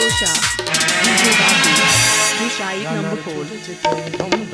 Gosha, DJ Babu, Dushai number 4.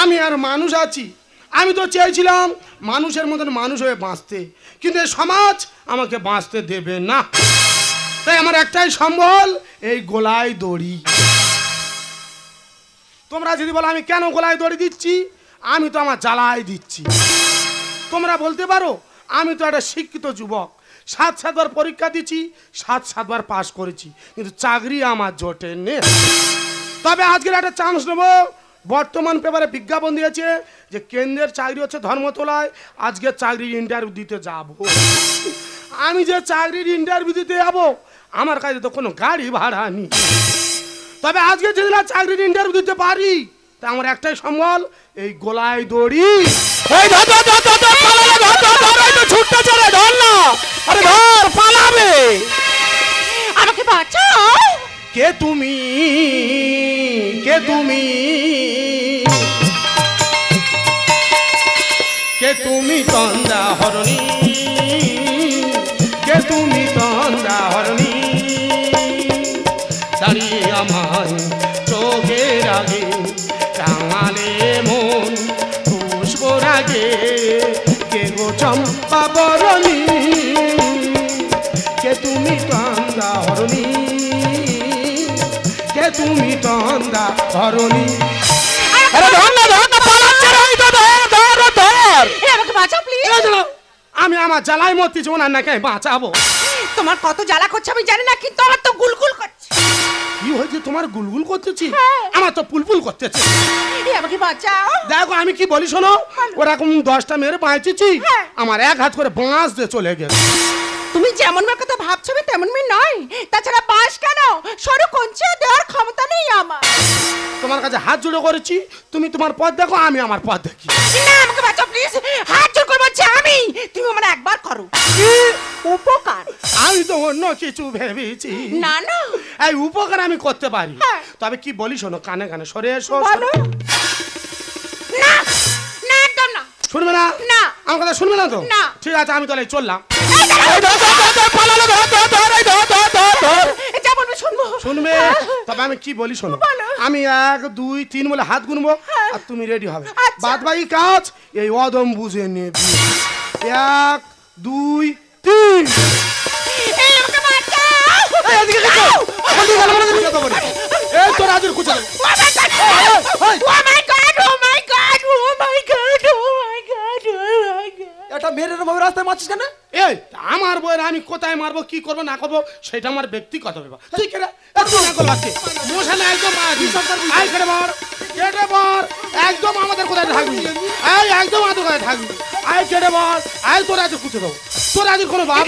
আমি আর মানুষ আছি আমি তো চেয়েছিলাম মানুষের মতন মানুষ হয়ে বাঁচতে কিন্তু এই সমাজ আমাকে বাঁচতে দেবে না তাই আমার একটাই সম্বল এই গলায় দড়ি তোমরা যদি বলো আমি কেন গলায় দড়ি দিচ্ছি আমি তো আমার জ্বালায় দিচ্ছি তোমরা বলতে পারো আমি তো একটা শিক্ষিত যুবক 7 বার পরীক্ষা দিচ্ছি 7 বার পাস করেছি কিন্তু চাকরি আমার জোটে নেই তবে আজকের একটা চান্স নেব বর্তমান পেপারে বিজ্ঞাপন দিয়েছে যে কেন্দ্রের চাকরি হচ্ছে ধর্মতলায় আজকে চাকরির ইন্টারভিউ দিতে যাব আমি যে চাকরির ইন্টারভিউ দিতে যাব আমার কাছে তো কোনো গাড়ি ভাড়া নেই তবে আজকে যদি না চাকরির ইন্টারভিউ দিতে পারি তা আমার একটাই সম্বল এই গলায় দড়ি এই ধর ছুটতে চলে ধর না আরে ধর পালাবে আমাকে বাঁচাও কে তুমি কে তুমি কে তুমি তন্দা হরণী কে তুমি তন্দা হরণী দাঁড়িয়ে আমার চোখের আগে রাঙালে মন পুষ্প রাগে কে গো চম্পা বরণী কে তুমি তন্দা হরণী কে তুমি তন্দা হরণী আরে ধর না পালাচ্ছে রে ধর আমাকে বাঁচাও প্লিজ আমি আমার জ্বালাই মরতেছি ওনার নাকি বাঁচাবো তোমার কত জ্বালা করছে আমি জানি না কিন্তু আমার তো গুলগুল করছে কি হয়েছে তোমার গুলগুল করতেছি আমার তো পুলপুল করতেছে আমাকে বাঁচাও দেখো আমি কি বলি শোনো ওরকম 10টা মেরে বাঁচেছি আমার এক হাত করে বাঁশ দিয়ে চলে গেছে তুমি যেমন মেয়ের কথা ভাবছো আমি তেমন মেয়ে নয় তাছাড়া বাঁশ কেন সরু কঞ্চে দেওয়ার ক্ষমতা নেই আমার তোমার কাছে হাত জোড়ো করেছি তুমি তোমার পথ দেখো আমি আমার পথ দেখি না আমাকে বাঁচাও প্লিজ হাত জোড় করে বলছি আমি তুমি আমার একবার করো উপকার আমি তো অন্য কিছু ভেবেছি না না এই উপকার আমি করতে পারি তবে কি বলি শোনো কানে কানে সরে এসো বলো না না একদম না শুনবে না না আমার কথা শুনবে না তো না ঠিক আছে আমি তাহলে চললাম শুনবে তবে আমি কি বলি শোনো আমি 1 2 3 বলে হাত গুনবো আর তুমি রেডি হবে বাদ বাকি কাজ এই অদম বুঝে নেবে 1 2 3 এই তো রাজুর কুচে এটা মেয়ের ভাবে রাস্তায় মারছিস কেন এই আমার বইয়ের আমি কোথায় মারবো কি করবো না করবো সেটা আমার ব্যক্তিগত ব্যাপার তুই কেটে না করবো আজকে মোশানে একদম আই কেটে মার একদম আমাদের কোথায় থাকবি এই একদম আমাদের কোথায় থাকবি আই কেটে মার আই তোর আজ কুচে দেবো তোর আজ কোনো ভাব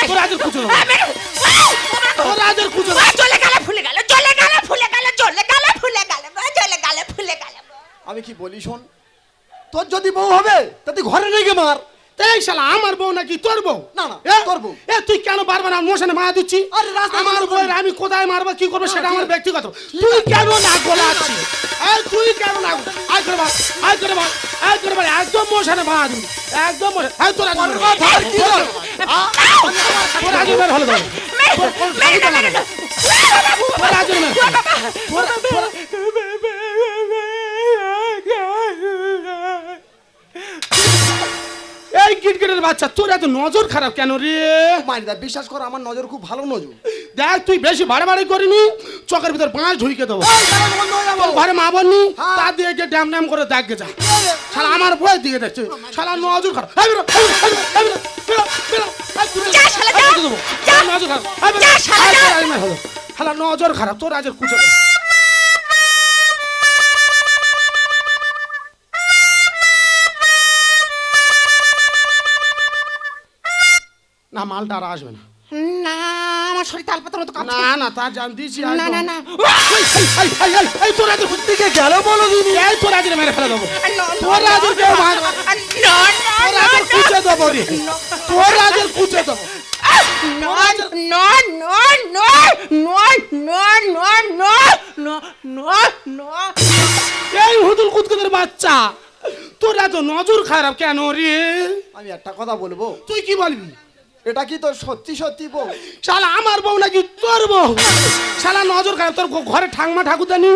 তোর আজ কুচে দেবো তোর আজ কুচে দেবো চলে গেলে ফুলে গেল চলে গেলে ফুলে গেল চলে গেলে ফুলে গেল চলে গেলে ফুলে গেল আমি কি বলি শোন তোর যদি বউ হবে তা তুই ঘরে রেখে মার এই শালা আমার বউ নাকি তোর বউ না না তোর বউ এ তুই কেন বারবার মোশানে মারা দিচ্ছি আরে রাস্তা আমার বউয়ের আমি কোথায় মারবো কি করবো সেটা আমার ব্যক্তিগত তুই কেন না গোলাচ্ছিস এই তুই কেন না আই করে মার একদম মোশানে মারা দিবি একদম এই তোরা ধর কি ধর তোরা আজ বের হলো ধর তোরা আজ এই কিটকিটের বাচ্চা তোর এত নজর খারাপ কেন রে মারিদা বিশ্বাস কর আমার নজর খুব ভালো নজর দেখ তুই বেশি বাড়াবাড়ি করিনি চোখের ভিতর পাঁচ ঢুকে দেবো ঘরে মা বলনি তা দিয়ে গিয়ে ড্যাম ড্যাম করে দেখে যা শালা আমার বই দিকে দেখছে শালা নজর খারাপ নজর খারাপ শালা নজর খারাপ, তোর আজের কুচে না, মালটা আর আসবে না। না আমার শরীর তাল পাতার মতো কাঁপছে। না না, তা জান দিয়েছি। না না না এই তোর আজের দিকে গেল বলো দিদি, এই তোর আজের মেরে ফেলে দেবো, তোর আজের কেউ মার, তোর আজের কুচে দেবো রে, তোর আজের কুচে দেবো। এই হুদুল কুতকুতের বাচ্চা, তোর এত নজর খারাপ কেন রে? আমি একটা কথা বলবো। তুই কি বলবি? এটা কি তোর সত্যি সত্যি বউ? শালা আমার বউ নাকি তোর বউ? শালা নজর খারাপ, তোর ঘরে ঠাকমা ঠাকুর জানি,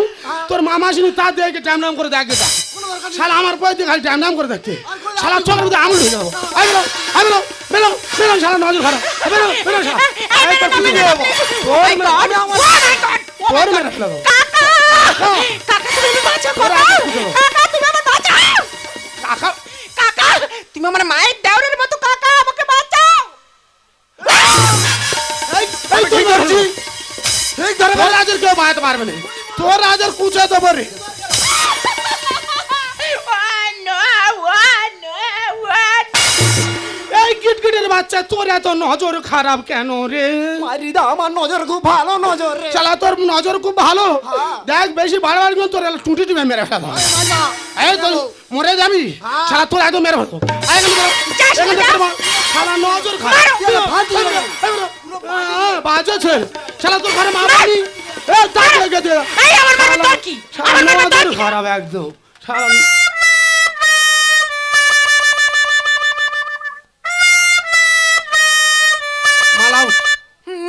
তোর মামা আসেনি, তার দেখে টাইম নাম করে দেখে। শালা আমার বউ দিয়ে খালি টাইম নাম করে দেখতে, শালা চোখের মধ্যে আঙুল হয়ে যাবো। বেরো বেরো বেরো, শালা নজর খারাপ, বেরো বেরো শালা। তোর মেরে ফেলে দেবো। তুমি আমার মায়ের দেওরের মতো কাকা, আমাকে বাঁচাও। তোর আজের কেউ বাঁচাতে পারবে না, তোর আজের কুচে দেবো রে। এই কিটকিটের বাচ্চা, তোর এত নজর খারাপ কেন রে? মারিদা আমার নজর খুব ভালো নজর রে। শালা তোর নজর খুব ভালো, দেখ বেশি বাড়াবার কিন্তু তোর টুটি টিপে মেরে ফেলা। এই তো মরে যাবি, শালা তোর একদম মেরে ফেলবো। শালা নজর খারাপ, বাজছে শালা, তোর ঘরে মা বাড়ি নজর খারাপ একদম। মালাও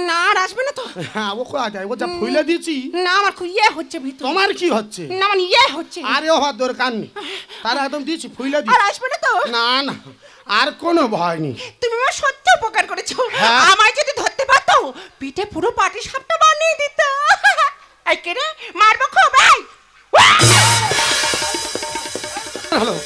না আর আসবে না তো? হ্যাঁ, ও কোয়া যায়, ও যা ফুলে দিয়েছি। না আমার খুব ইয়ে হচ্ছে ভিতর। তোমার কি হচ্ছে? না আমার ইয়ে হচ্ছে। আরে ও হাত দরকার নেই, তারা একদম দিয়েছি ফুলে আর দিয়েছি। আসবে না তো? না না, আর কোনো ভয় নেই। তুমি আমার সত্যি উপকার করেছো। হ্যাঁ। আমায় যদি ধরতে পারতো, পিঠে পুরো পাটি সাপটা বানিয়ে দিত। এই কে রে, মারবো খুব। এই হ্যালো,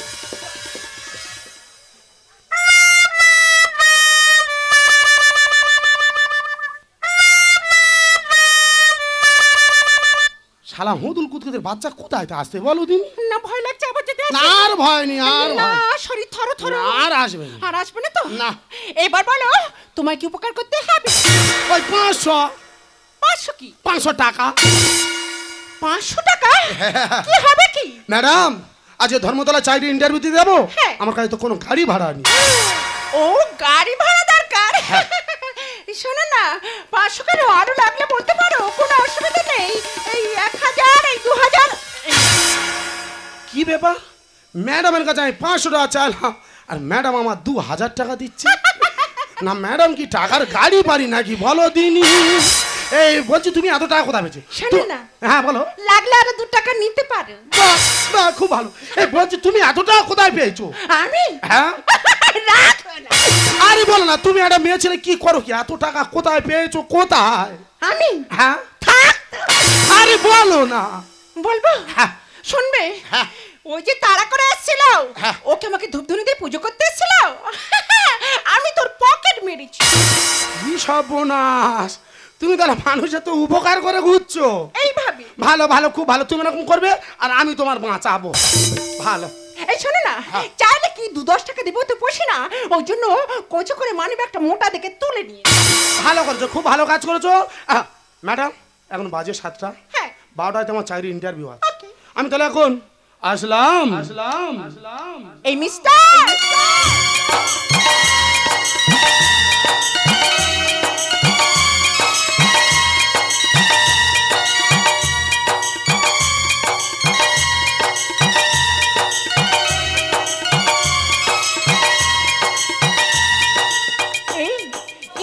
শালা হুদুল কুতকুতের বাচ্চা কোথায় আসতে বলো দিন। না ভয় লাগছে আবার যেতে। না আর ভয় নেই, আর না ভয় শরীর থর থর। আর আসবে না। আর আসবে না তো? না। এবার বলো তোমায় কি উপকার করতে হবে? ওই 500 500 কি? 500 টাকা। 500 টাকা? কি হবে কি? ম্যাডাম, আজকে ধর্মতলা চাকরি ইন্টারভিউ দিতে যাবো, হ্যাঁ। আমার কাছে তো কোনো গাড়ি ভাড়া নেই। ও গাড়ি ভাড়া দরকার? শোনো না, 500 কেন, আরো লাগলে বলতে পারো, কোনো অসুবিধা নেই। এই 1000, এই 2000। কি ব্যাপার, ম্যাডামের কাছে আমি 500 টাকা চাইলাম, আর ম্যাডাম আমার 2000 টাকা দিচ্ছে। না ম্যাডাম কি টাকার গাড়ি পারি নাকি বলো দিনি? এই বলছি, তুমি এত টাকা কোথায় পেয়েছো? শোনো না, হ্যাঁ বলো। লাগলে আরো 2 টাকা নিতে পারো। বাহ, বাহ, খুব ভালো। এই বলছি, তুমি এত টাকা কোথায় পেয়েছো? আমি? হ্যাঁ, রাখো না। আরে বলো না, তুমি একটা মেয়ে ছেলে কি করো কি, এত টাকা কোথায় পেয়েছো, কোথায়? আমি? হ্যাঁ, থাক। আরে বলো না। বলবো? হ্যাঁ। শুনবে? হ্যাঁ। ওই যে তাড়া করে এসেছিল, হ্যাঁ। ওকে আমাকে ধূপধুনি দিয়ে পুজো করতে এসেছিল, আমি তোর পকেট মেরেছি। কি সর্বনাশ, তুমি তাহলে মানুষের তো উপকার করে ঘুরছো। এইভাবে? ভালো ভালো, খুব ভালো, তুমি এরকম করবে আর আমি তোমার বাঁচাবো। ভালো। এই শোনো না, চাইলে কি 2-10 টাকা দেবো তো পোষে না, ওই জন্য কোচো করে মানিবে একটা মোটা দেখে তুলে নিয়ে। ভালো করেছো, খুব ভালো কাজ করেছো। ম্যাডাম, এখন বাজে 7টা, হ্যাঁ। 12টায় তোমার চাকরি ইন্টারভিউ আছে। ওকে। আমি তাহলে এখন আসলাম। এই মিস্টার,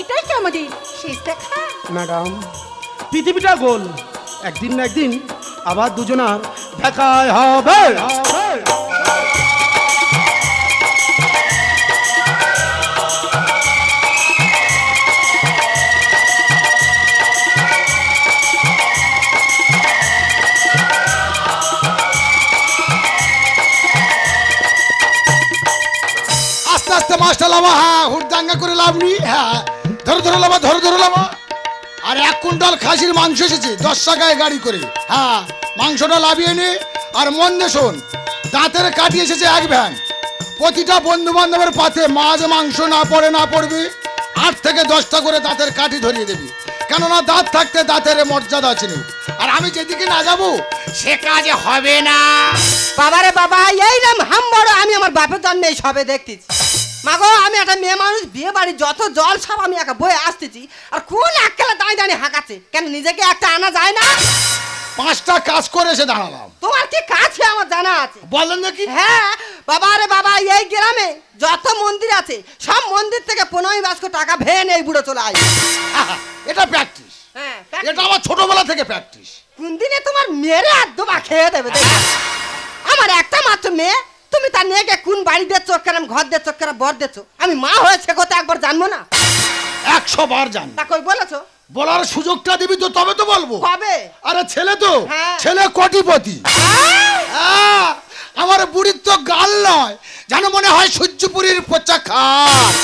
এটাই কি আমাদের শেষ দেখা? ম্যাডাম, পৃথিবীটা গোল, একদিন না একদিন আবার দুজনার দেখাই হবে। আস্তে আস্তে মাছটা লাভা, হ্যাঁ হুড়দাঙ্গা করে লাভ নি। হ্যাঁ, ধরো ধরো লাভা, ধরো ধরো লাভা। আর 1 কুইন্টাল খাসির মাংস এসেছে 10 টাকায় গাড়ি করে। হ্যাঁ, মাংসটা লাভিয়ে নে। আর মন দিয়ে শোন, দাঁতের কাঠি এসেছে 1 ভ্যান। প্রতিটা বন্ধু বান্ধবের পাতে মাছ মাংস না পড়বে 8 থেকে 10টা করে দাঁতের কাঠি ধরিয়ে দেবি, কেননা দাঁত থাকতে দাঁতের মর্যাদা আছে। আর আমি যেদিকে না যাবো সে কাজে হবে না। বাবারে বাবা, এইরকম হাম্বড় আমি আমার বাপের জন্মে এই সবে দেখতেছি। মাগো, আমি একটা মেয়ে মানুষ, বিয়ে বাড়ি যত জল সব আমি একা বয়ে আসতেছি, আর কোন একলা দাঁড়িয়ে হাঁকাচ্ছে কেন? নিজেকে একটা আনা যায় না? 5টা কাজ করে এসে দাঁড়ালাম। তোমার কি কাজ আমার জানা আছে? বলেন নাকি? হ্যাঁ বাবারে বাবা, এই গ্রামে যত মন্দির আছে সব মন্দির থেকে 15 বাস্ক টাকা ভেন এই বুড়ো চলে আয়। এটা প্র্যাকটিস। হ্যাঁ, এটা আমার ছোটবেলা থেকে প্র্যাকটিস। কোন দিনে তোমার মেয়েরে আদ্যবা খেয়ে দেবে দেখো। আমার একটা মাত্র মেয়ে, তুমি তার মেয়েকে কোন বাড়ি দিয়ে চোখ কেরাম ঘর দিয়ে চোখ কেরাম বর দিচ্ছ? আমি মা হয়েছে কথা একবার জানবো না? 100 বার জান। তা কই বলেছো? বলার সুযোগটা দিবি তো তবে তো বলবো। কবে? আরে ছেলে তো, হ্যাঁ। ছেলে কোটিপতি। হ্যাঁ, আমার বুড়ির তো গাল নয়, জানো মনে হয় সূর্যপুরীর পচা খাট।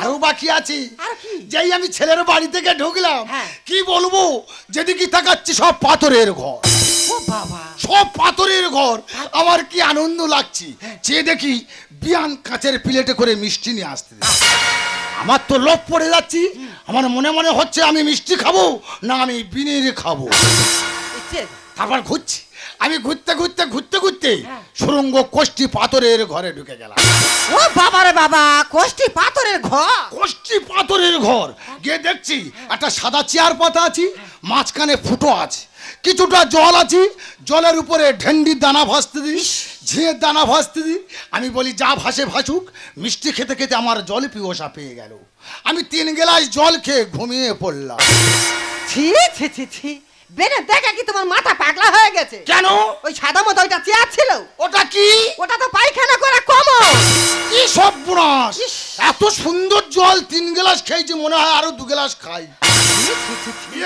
আরো বাকি আছে। আর কি? যেই আমি ছেলের বাড়ি থেকে ঢুকলাম, হ্যাঁ। কি বলবো, যেদিকে তাকাচ্ছি সব পাথরের ঘর। ও বাবা, সব পাথরের ঘর। আমার কি আনন্দ লাগছে, চেয়ে দেখি বিয়ান কাঁচের প্লেটে করে মিষ্টি নিয়ে আসতে। আমার তো লোভ পড়ে যাচ্ছি। আমার মনে মনে হচ্ছে আমি মিষ্টি খাবো না আমি বিনির খাবো। তারপর ঘুরছি, আমি ঘুরতে সুরঙ্গ কোষ্ঠী পাথরের ঘরে ঢুকে গেলাম। ও বাবারে বাবা, কোষ্ঠী পাথরের ঘর? কোষ্ঠী পাথরের ঘর গিয়ে দেখছি একটা সাদা চেয়ার পাতা আছে, মাঝখানে ফুটো আছে, কিছুটা জল আছে, জলের উপরে ঢেন্ডির দানা ভাসতে দিই, ঝিঁয়ের দানা ভাসতে দিই। আমি বলি যা ভাসে ভাসুক। মিষ্টি খেতে খেতে আমার জল পিপাসা পেয়ে গেল। আমি 3 গ্লাস জল খেয়ে ঘুমিয়ে পড়লাম। ছি ছি ছি ছি, বেনে দেখা কি তোমার মাথা পাগলা হয়ে গেছে? কেন? ওই সাদা মতো ওইটা চেয়ার ছিল। ওটা কি? ওটা তো পায়খানা করে কমো। কি সব বুড়াস! এত সুন্দর জল 3 গ্লাস খেয়েছি, মনে হয় আরো 2 গ্লাস খাই।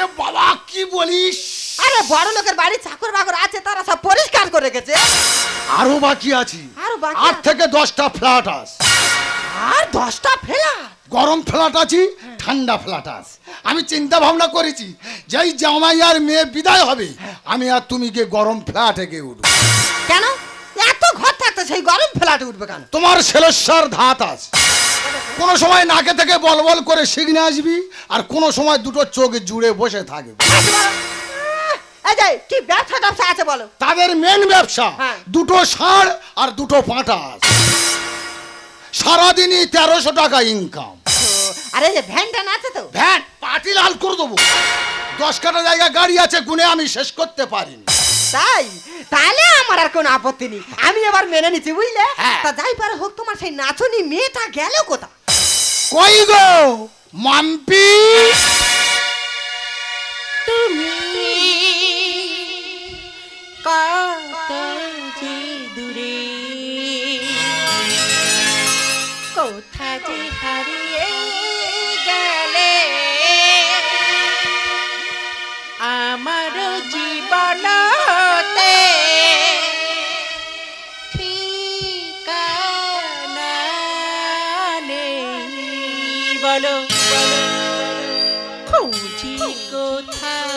এ বাবা, কি বলিস? আরে বড় লোকের বাড়ি চাকর বাকর আছে, তারা সব পরিষ্কার করে গেছে। আরো বাকি আছে। আরো বাকি 8 থেকে 10টা ফ্ল্যাট আছে। আর 10টা ফেলা? গরম ফ্ল্যাট আছে, ঠান্ডা ফ্ল্যাট আছে। আমি চিন্তা ভাবনা করেছি, যেই জামাই আর মেয়ে বিদায় হবে, আমি আর তুমি গিয়ে গরম ফ্ল্যাটে গিয়ে উঠবো। কেন? এত ঘর থাকতে সেই গরম ফ্ল্যাটে উঠবে কেন? তোমার সেলসার ধাত আছে। কোন সময় নাকে থেকে বল বল করে শিখনে আসবি, আর কোন সময় দুটো চোখ জুড়ে বসে থাকবে। এই যে কি ব্যবসা টবসা আছে বলো? তাদের মেন ব্যবসা হ্যাঁ। 2টো ষাঁড় আর 2টো পাঁঠা আছে। সারাদিনই 1300 টাকা ইনকাম। আরে যে ভ্যানটা আছে তো? ভ্যান পাটি লাল করে দেবো। 10 কাটা জায়গা গাড়ি আছে, গুনে আমি শেষ করতে পারিনি। তাই? তাহলে আমার আর কোনো আপত্তি নেই, আমি এবার মেনে নিচ্ছি, বুঝলে? হ্যাঁ। তা যাই পারে হোক, তোমার সেই নাচনি মেয়েটা গেল কোথা? কই গো মাম্পি? তুমি কত যে দূরে, কোথা যে হারিয়ে গেলে, আমার জীবনতে ঠিকানা নেই, বলো খুঁজি কোথায়?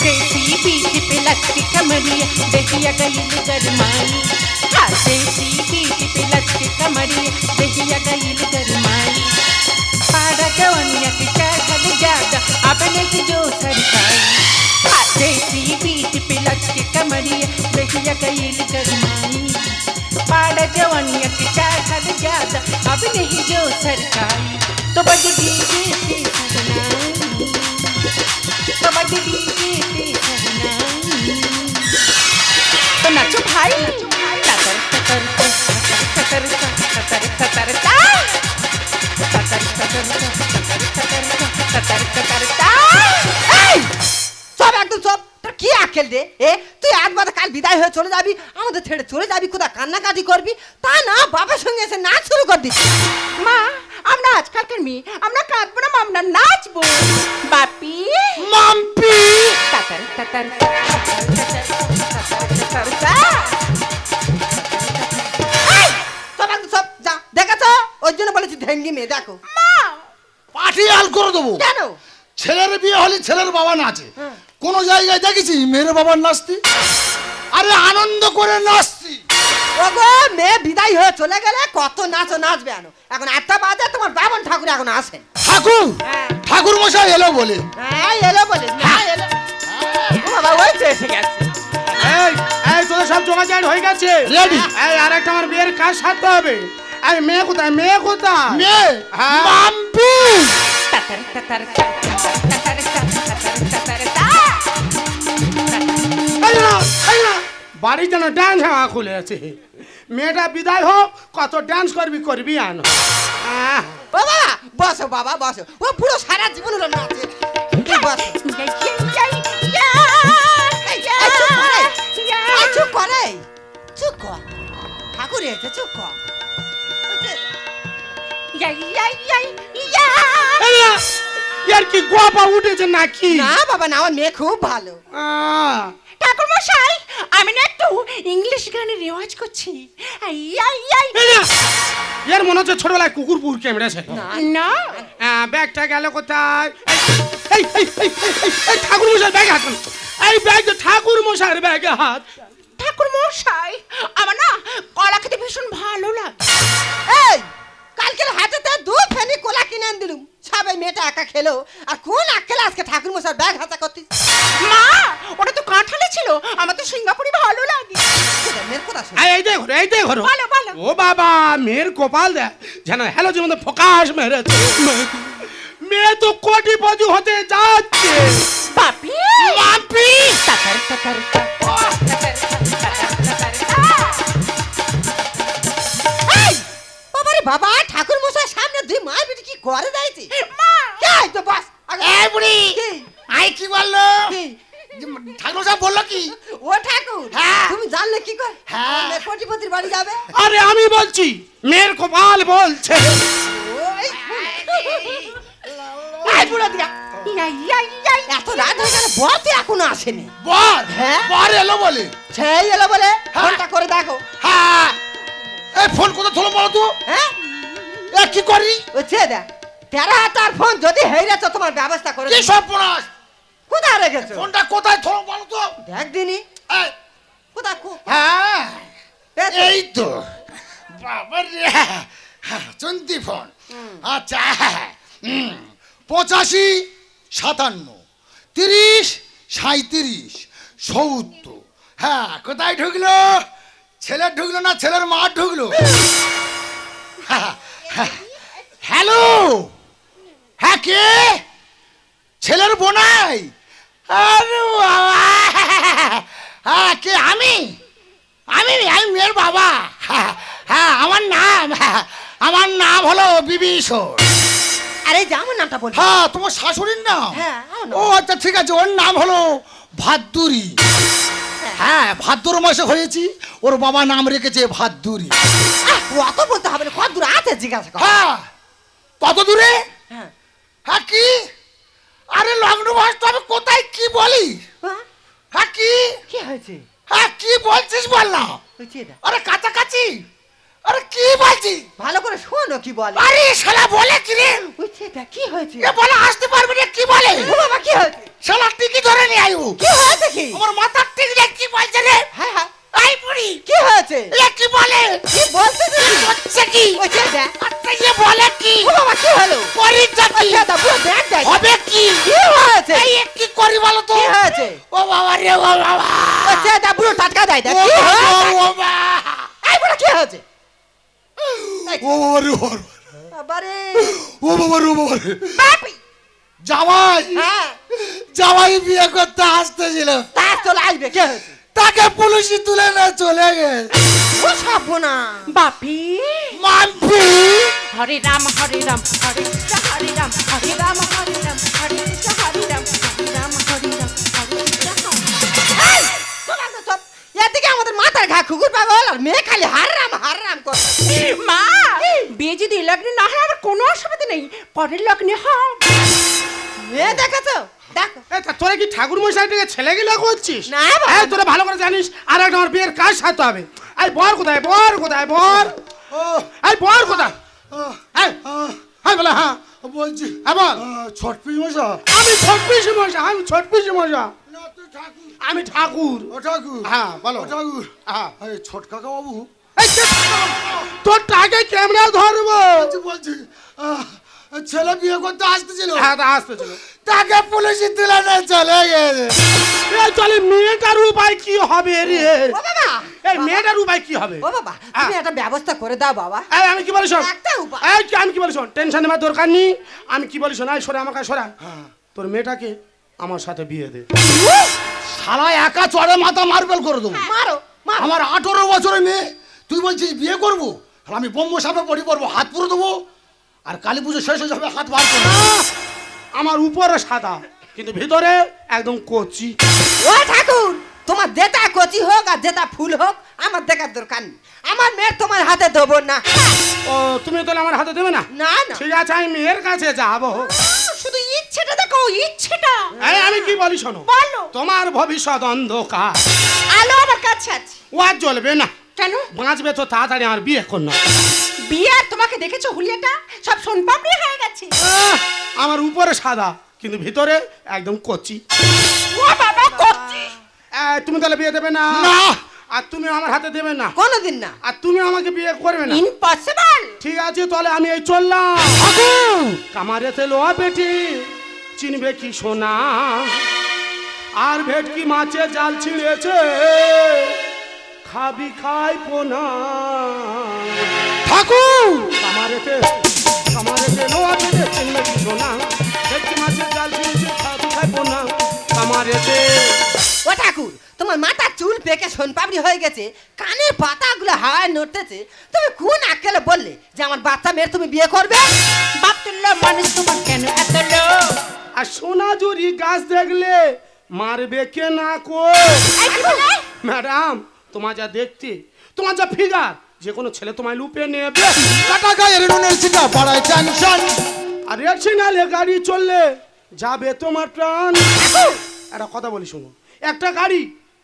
देसी बीट पे लग के कमरिया दहिया गईल गरमाई, हाँ देसी बीट पे लग के कमरिया दहिया गईल गरमाई, पारा जवनिया के चढ़ल ज्यादा अब नहीं जो सरकाई, हाँ देसी बीट पे लग के कमरिया दहिया गईल गरमाई, पारा जवनिया के चढ़ल ज्यादा अब नहीं जो सरकाई, तो बज डीजे से सरनाई, तो बज डीजे से सरनाई, तो नाचो भाई, टकर टकर टकर टकर टकर সব একদম সব। তোর কি আকেল রে? তুই একবার কাল বিদায় হয়ে চলে যাবি, আমাদের ছেড়ে চলে যাবি, কোথা কান্নাকাটি করবি, তা না বাবার সঙ্গে এসে নাচ শুরু করে দিস। মা, আমরা আজকালকার মেয়ে, আমরা কাঁদবো না, আমরা নাচবো। বাপি মাম্পি তা tatar tatar tatar সব সব যা দেখেছো ওই জন্য বলেছি ঢেঙ্গি মেয়ে দেখো পাঠি আল করে দেবো কেন ছেলের বিয়ে হলে ছেলের বাবা নাচে কোন জায়গায় দেখেছি মেয়ের বাবার নাচতে আরে আনন্দ করে নাচছি ওগো মেয়ে বিদায় হয়ে চলে গেলে কত নাচো নাচবে আনো এখন একটা বাজে তোমার বামন ঠাকুর এখন আসেন ঠাকুর ঠাকুর মশাই এলো বলে হ্যাঁ এলো বলে না এলো ও বাবা ওই তো এসে গেছে এই এই তোদের সব জোগাড় হয়ে গেছে রেডি এই আরেকটা আমার বিয়ের কাজ সারতে হবে এই মেয়ে কোথায় মেয়ে কোথায় মেয়ে হ্যাঁ। Mampi tatar tatar tatar tatar এই না বাড়ি যেন ডান্স হাওয়া খুলে আছে মেয়েটা বিদায় হোক কত ডান্স করবি করবি আনো ও বাবা বসো বাবা বসো ও পুরো সারা জীবন হলো নাচে এই বসো চুপ করে চুপ কর ঠাকুর এসে চুপ কর ইয়ার কি গোপা উঠেছে নাকি না বাবা না আমার মেয়ে খুব ভালো ঠাকুর মশাই আমি না একটু ইংলিশ গানের রেওয়াজ করছি এর মনে হচ্ছে ছোটবেলায় কুকুর পুর কেমড়েছে না ব্যাগটা গেল কোথায় এই ঠাকুর মশাই ব্যাগ হাত এই ব্যাগ ঠাকুর মশাইয়ের ব্যাগে হাত ঠাকুর মশাই আমার না কলা খেতে ভীষণ ভালো লাগে এই কালকে হাতেতে দু ফেনি কোলা কিনে দিলুম সবাই মেয়েটা একা খেলো আর কোন আক্কেল আজকে ঠাকুর মশাই ব্যাগ হাতা করতে মা ওটা তো কাঁঠালে ছিল আমার তো সিঙ্গাপুরি ভালো লাগে মেয়ের কথা শুন এই দে ঘর বলো বলো ও বাবা মেয়ের কপাল দেখ যেন হ্যালো জীবন ফোকাস মেরেছে মেয়ে তো কোটিপতি হতে যাচ্ছে পাপি বাপি তাতার তাতার বাবারে বাবা ঠাকুর মশাই সামনে দুই মায়ের বেটি কি করে যাইছে মা কে তো বাস এই বুড়ি কি? আই কি বললো কি? ঠাকুর সাহেব বললো কি ও ঠাকুর হ্যাঁ। তুমি জানলে কি করে হ্যাঁ। মেয়ে কোটিপতির বাড়ি যাবে আরে আমি বলছি মেয়ের কপাল বলছে ওই এই বুড়া দিয়া এত রাত হয়ে গেল বর তো এখনো আসেনি বর হ্যাঁ? বর এলো বলে সেই এলো বলে হ্যাঁ। ফোনটা করে দেখো হ্যাঁ এই ফোন কোথা থলো বলো তো হ্যাঁ এ কি করি ও চে দে 13,000 ফোন যদি হেরেছ তোমার ব্যবস্থা করে কি সব পড়াস কোথায় রেখেছো ফোনটা কোথায় থলো বলো তো দেখ দিনি এই, কোথায় হ্যাঁ এই তো। এই তো বাবা রে চন্তি ফোন আচ্ছা 85 57 30 37 70 হ্যাঁ কোথায় ঢুকলো ছেলে ঢুকলো না ছেলের মা ঢুকলো হ্যালো হ্যাঁ কে ছেলের বোনাই আরে বাবা হ্যাঁ কে আমি আমি মেয়ের বাবা হ্যাঁ আমার নাম হলো বিভীষণ আরে যেমন নামটা বল হ্যাঁ তোমার শাশুড়ির নাম হ্যাঁ, আমার নাম। ও আচ্ছা ঠিক আছে ওর নাম হলো ভাদ্দুরি হ্যাঁ ভাদ্র মাসে হয়েছি ওর বাবা নাম রেখেছে ভাদ্দুরি কত বলতে হবে না কত দূর আছে জিজ্ঞাসা কর হ্যাঁ কত দূরে হ্যাঁ হ্যাঁ কি আরে লগ্ন মাস তো আমি কোথায় কি বলি হ্যাঁ? হ্যাঁ কি কি হয়েছে হ্যাঁ কি বলছিস বললাম বুঝিয়ে দে আরে কাছাকাছি আরে কি বলছি ভালো করে শোনো কি বলে আরে শালা বলে কি রে বুঝিয়ে দে কি হয়েছে এ বলে আসতে পারবে না কি বলে ও বাবা কি হয়েছে শালা টিকি ধরে নিয়ে আইবো কি হয়েছে কি আমার মাথার টিকি রে কি বলছে রে হ্যাঁ হ্যাঁ আই পুরি কি হয়েছে এ কি বলে কি বলতে কি হচ্ছে কি বুঝিয়ে দে আচ্ছা এ বলে কি ও বাবা কি হলো পরীক্ষা কি বুঝিয়ে দে পুরো দেখ দেখ হবে কি কি হয়েছে এই এ কি করি বলো তো কি হয়েছে ও বাবা রে ও বাবা বুঝিয়ে দে পুরো টাটকা দেয় দেখ ও কি বাবা, হয়েছে ও বাবা এই পুরো কি হয়েছে ও বাবা রে বাবারে ও বাবা রে ও বাবা রে বাপি জামাই হ্যাঁ জামাই বিয়ে করতে আসতেছিল তা চলে আসবে কি হয়েছে তাকে পুলিশি তুলে না চলে গেছে ও সাবো না বাপি মাম্পি হরে রাম হরে কৃষ্ণ হরে রাম হরে রাম হরে কৃষ্ণ হরে রাম হরে রাম হরে কৃষ্ণ এই তোমার তো সব এদিকে আমাদের মাথার ঘা কুকুর পাগল আর মেয়ে খালি হার রাম করে মা বিয়ে যদি লগ্নে না হয় আমার কোনো অসুবিধা নেই পরের লগ্নে হবে মেয়ে দেখেছো দেখো তোরা কি ঠাকুর মশাইটাকে ছেলে গিলা করছিস? না বাবা। এই তোরা ভালো করে জানিস আর একটা আমার বিয়ের কাজ সারতে হবে। এই বর কোথায়, বর কোথায়, বর? এই বর কোথায়? এই এই বলে হ্যাঁ বলছি হ্যাঁ বল। ছট পিস মশা। আমি ছোট পিসি মশা, আমি ছোট পিসি মশা, না তুই ঠাকুর। আমি ঠাকুর। ও ঠাকুর। হ্যাঁ বলো। ও ঠাকুর। হ্যাঁ এই ছোট কাকা বাবু এই তোর টাকে ক্যামেরা ধরবো। বলছি ছেলে বিয়ে করতে আসতেছিল, হ্যাঁ তা আসতেছিল, তাকে পুলিশ তুলে নিয়ে চলে গেছে। এই চলে মেয়েটার উপায় কি হবে রে? ও বাবা, এই মেয়েটার উপায় কি হবে? ও বাবা তুমি একটা ব্যবস্থা করে দাও বাবা। এই আমি কি বলি শোন, একটা উপায়। এই আমি কি বলি শোন, টেনশন নেওয়ার দরকার নেই। আমি কি বলি শোন, এই সরে আমাকে সরা, তোর মেয়েটাকে আমার সাথে বিয়ে দে। শালা একা চড়ে মাথা মার্বেল করে দেবো। মারো মারো। আমার 18 বছরের মেয়ে, তুই বলছিস বিয়ে করবো? আমি বোম্ব সাপে পড়ি করবো, হাত পুরো দেবো, আর কালী পুজো শেষ হয়ে যাবে হাত বার করবো। আমার উপরে সাদা কিন্তু ভিতরে একদম কচি। ও ঠাকুর, তোমার যেটা কচি হোক আর যেটা ফুল হোক আমার দেখার দরকার নেই। আমার মেয়ের তোমার হাতে দেবো না। ও তুমি তাহলে আমার হাতে দেবে না? না না, ঠিক আছে আমি মেয়ের কাছে যাবো। শুধু ইচ্ছেটা দেখো, ইচ্ছেটা। এই আমি কি বলি শোনো, বলো। তোমার ভবিষ্যৎ অন্ধকার, আলো আমার কাছে আছে। ও আর জ্বলবে না। কেন? বাঁচবে তো তাড়াতাড়ি আমার বিয়ে কর না। বিয়ে আর তোমাকে দেখেছো হুলিয়াটা সব সোনপাপড়ি হয়ে গেছে। আমার উপরে সাদা কিন্তু ভিতরে একদম কচি। ও বাবা কচি। তুমি তাহলে বিয়ে দেবে না? না। আর তুমি আমার হাতে দেবে না? কোনোদিন না। আর তুমি আমাকে বিয়ে করবে না? ইম্পসিবল। ঠিক আছে তাহলে আমি এই চললাম। কামারেতে লোহা পেটি চিনবে কি সোনা, আর ভেটকি মাছে জাল ছিঁড়েছে খাবি খাই পোনা। ঠাকুর কামারেতে কামারেতে লোহা পেটি চিনবে কি সোনা, ভেটকি মাছে জাল ছিঁড়েছে খাবি খাই পোনা। কামারেতে ও ঠাকুর, তোমার মাথা চুল পেকে সোনপাপড়ি হয়ে গেছে, কানের পাতাগুলো হাওয়ায় নড়তেছে, তুমি কোন আক্কেলে বললে যে আমার বাচ্চা মেয়ের তুমি বিয়ে করবে? বাপ তুল্লো মানুষ তোমার কেন এত লোভ? আর সোনাঝুরি গাছ দেখলে মারবে কে না কো? এই কি বলে? ম্যাডাম তোমার যা দেখতে, তোমার যা ফিগার, যে কোনো ছেলে তোমায় লুপে নেবে। কাটা গায়ের নুনের ছিটা পাড়ায় টেনশন। আর এক সিগনালে গাড়ি চললে যাবে তোমার প্রাণ। একটা কথা বলি শোনো, একটা গাড়ি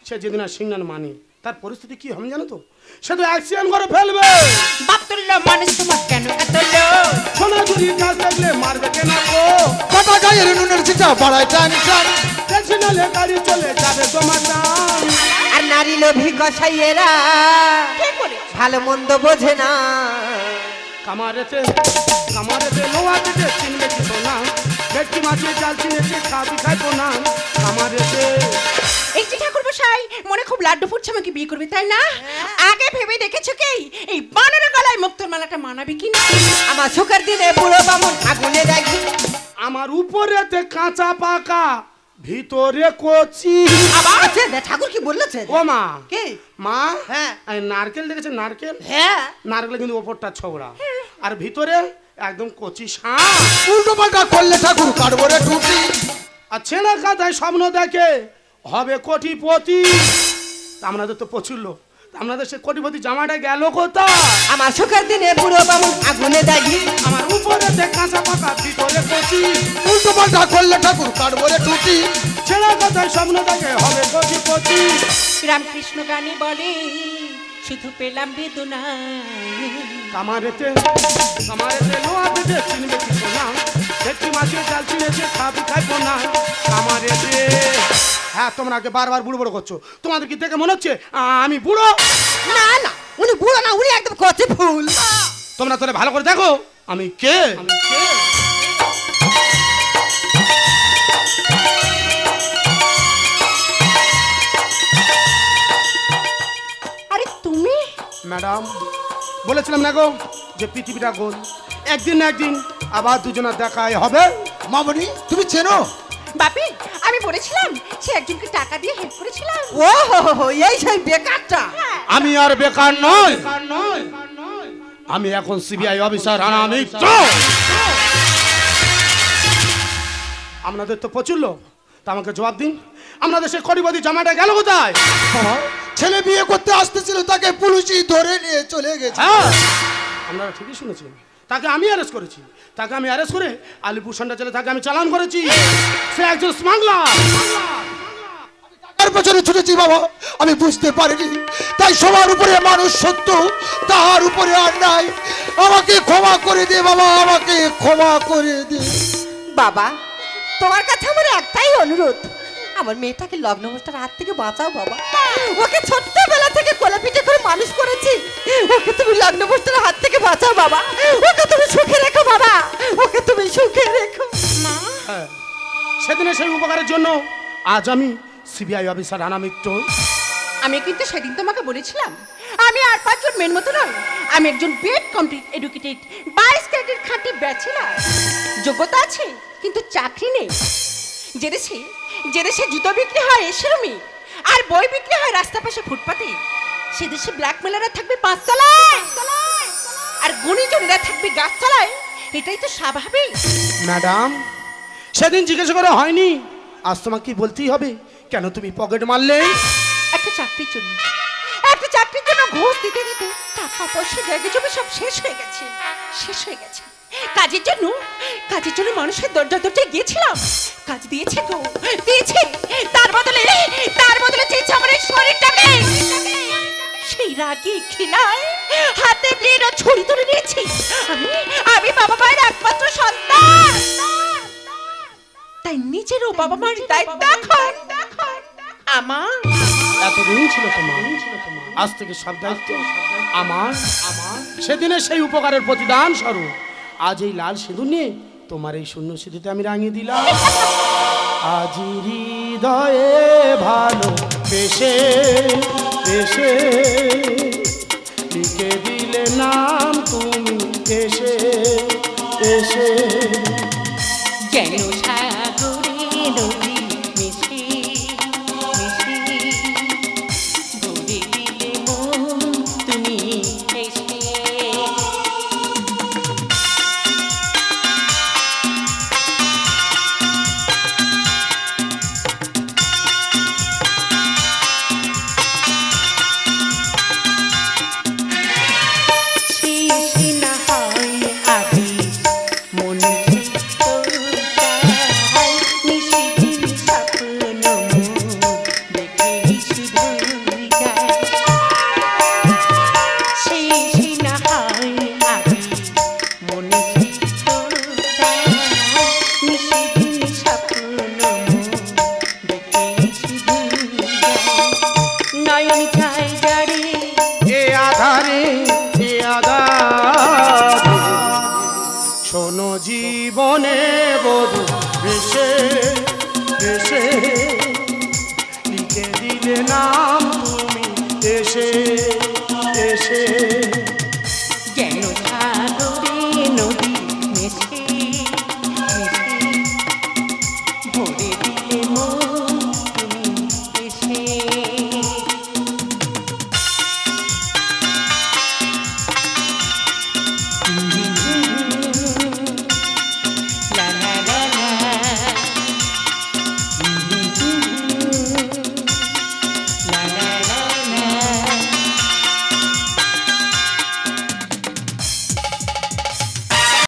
সে যেদিন আর সিগন্যাল মানে তার পরিস্থিতি কি হবে জানো তো? সে তো অ্যাক্সিডেন্ট করে ফেলবে। বাপ তুল্লো মানুষ তোমার কেন এত লোভ? সোনাঝুরি গাছ দেখলে মারবে কে না কো? কাটা গায়ের নুনের ছিটা পাড়ায় টেনশন। এক সিগনালে গাড়ি চলে যাবে তোমার প্রাণ। আর নারী লোভী কসাইয়েরা ভালো মন্দ বোঝে না। কামারেতে কামারেতে লোহা পেটে চিনবে কি সোনা, ভেটকি মাছে জাল চিনেছে খাবি খাই পোনা। কামারেতে এই যে ঠাকুর মশাই, মনে খুব লাড্ডু ফুটছে, আমাকে বিয়ে করবে তাই না? আগে ভেবে দেখেছো কি এই বানরের গলায় মুক্তোর মালাটা মানাবে কিনা? আমার সুখের দিনে বুড়ো বামুন আগুনে দেখি। আমার উপরেতে কাঁচা পাকা ভিতরে কচি। আবার ঠাকুর কি বললেছে? ও মা, কি? মা হ্যাঁ। এই নারকেল দেখেছেন? নারকেল, হ্যাঁ। নারকেল কিন্তু ওপরটা ছোবড়া আর ভিতরে একদম কচি শাঁ। উল্টো পাল্টা করলে ঠাকুর কাটবো রে টুটি। আর ছেলে কাঁথায় স্বপ্ন দেখে হবে কোটিপতি। আপনাদের তো প্রচুর লোক, আপনাদের সে কোটিপতি জামাটা গেল কোথায়? আমার সুখের দিনে বুড়ো বামুন আগুনে দেখি। আমার উপরেতে কাঁচা পাকা ভিতরে কচি। উল্টো পাল্টা করলে ঠাকুর কাটবো রে টুটি। ছেলে কাঁথায় স্বপ্ন দেখে হবে কোটিপতি। রামকৃষ্ণ গানে বলে শুধু পেলাম বেদনা। কামারেতে কামারেতে লোহা পেটে চিনবে কি সোনা, ভেটকি মাছে জাল চিনেছে খাবি খাই পোনা। কামারেতে হ্যাঁ তোমরা আগে বারবার বুড়ো বুড়ো করছো, তোমাদের কি দেখে মনে হচ্ছে আমি বুড়ো? না না, উনি বুড়ো না, উনি একদম কচি ফুল। তোমরা তাহলে ভালো করে দেখো আমি কে। আরে তুমি? ম্যাডাম বলেছিলাম না গো যে পৃথিবীটা গোল, একদিন না একদিন আবার দুজনের দেখাই হবে। মামনি তুমি চেনো? বাপি, আমি বলেছিলাম সে একজনকে টাকা দিয়ে হেল্প করেছিলাম। ও হো, এই সেই বেকারটা। আমি আর বেকার নই, আমি এখন সিবিআই অফিসার রানা মিত্র। আপনাদের তো প্রচুর লোক, তা আমাকে জবাব দিন, আপনাদের সে কোটিপতি জামাটা গেল কোথায়? ছেলে বিয়ে করতে আসতেছিল, তাকে পুলিশই ধরে নিয়ে চলে গেছে। হ্যাঁ আপনারা ঠিকই শুনেছেন, তা তাকে আমি অ্যারেস্ট করেছি। তাকে আমি অ্যারেস্ট করে আলিপুর সান্ডা জেলে তাকে আমি চালান করেছি। সে একজন স্মাগলার। তার পেছনে ছুটেছি বাবা, আমি বুঝতে পারিনি। তাই সবার উপরে মানুষ সত্য, তাহার উপরে আর নাই। আমাকে ক্ষমা করে দে বাবা, আমাকে ক্ষমা করে দে বাবা। তোমার কাছে আমার একটাই অনুরোধ, আমার মেয়েটাকে লগ্নভ্রষ্টার হাত থেকে বাঁচাও বাবা। ওকে ছোট্টবেলা থেকে কোলে পিঠে করে মানুষ করেছি, ওকে তুমি লগ্নভ্রষ্টার হাত থেকে বাঁচাও বাবা। ওকে তুমি সুখে রেখো বাবা, ওকে তুমি সুখে রেখো মা। সেদিনে সেই উপকারের জন্য আজ আমি সিবিআই অফিসার রানা মিত্র। আমি কিন্তু সেদিন তোমাকে বলেছিলাম আমি আর 5 জন মেন মতো নয়, আমি একজন বিএড কমপ্লিট এডুকেটেড 22 ক্যারেটের খাঁটি ব্যাচেলর। যোগ্যতা আছে কিন্তু চাকরি নেই। যে দেশে জুতো বিক্রি হয় এসরমি আর বই বিক্রি হয় রাস্তার পাশে ফুটপাতে, সে দেশে ব্ল্যাকমেলাররা থাকবে 5 তলায় আর গুণীজনেরা থাকবে গাছতলায়। এটাই তো স্বাভাবিক। ম্যাডাম, সেদিন জিজ্ঞাসা করা হয়নি, আজ তোমাকে বলতেই হবে কেন তুমি পকেট মারলে? একটা চাকরির জন্য ঘুষ দিতে দিতে টাকা পয়সা জায়গা জমি সব শেষ হয়ে গেছে। কাজের জন্য মানুষের দরজায় গিয়েছিলাম, কাজ দিয়েছে তো দিয়েছে, তার বদলে চেয়েছে আমার এই শরীরটাকে। সেই রাগে খিলায় হাতে ব্লেড ও ছুরি তুলে নিয়েছি। আমি বাবা মায়ের একমাত্র সন্তান, তাই নিজেরও বাবা মায়ের দায়িত্ব এখন আমার। এতদিন ছিল তোমার, আজ থেকে সব দায়িত্ব আমার। সেদিনে সেই উপকারের প্রতিদান স্বরূপ আজ এই লাল সিঁদুর নিয়ে তোমার এই শূন্য সিঁদুরতে আমি রাঙিয়ে দিলাম। আজ হৃদয়ে ভালো বেশে বেশে লিখে দিলে নাম তুমি এসে এসে। যেন সাগরে নদী মিশে মিশে ভরে দিলে মন তুমি এসে। শোনো জীবনে বধু ভেসে ভেসে লিখে দিলে নাম তুমি এসে।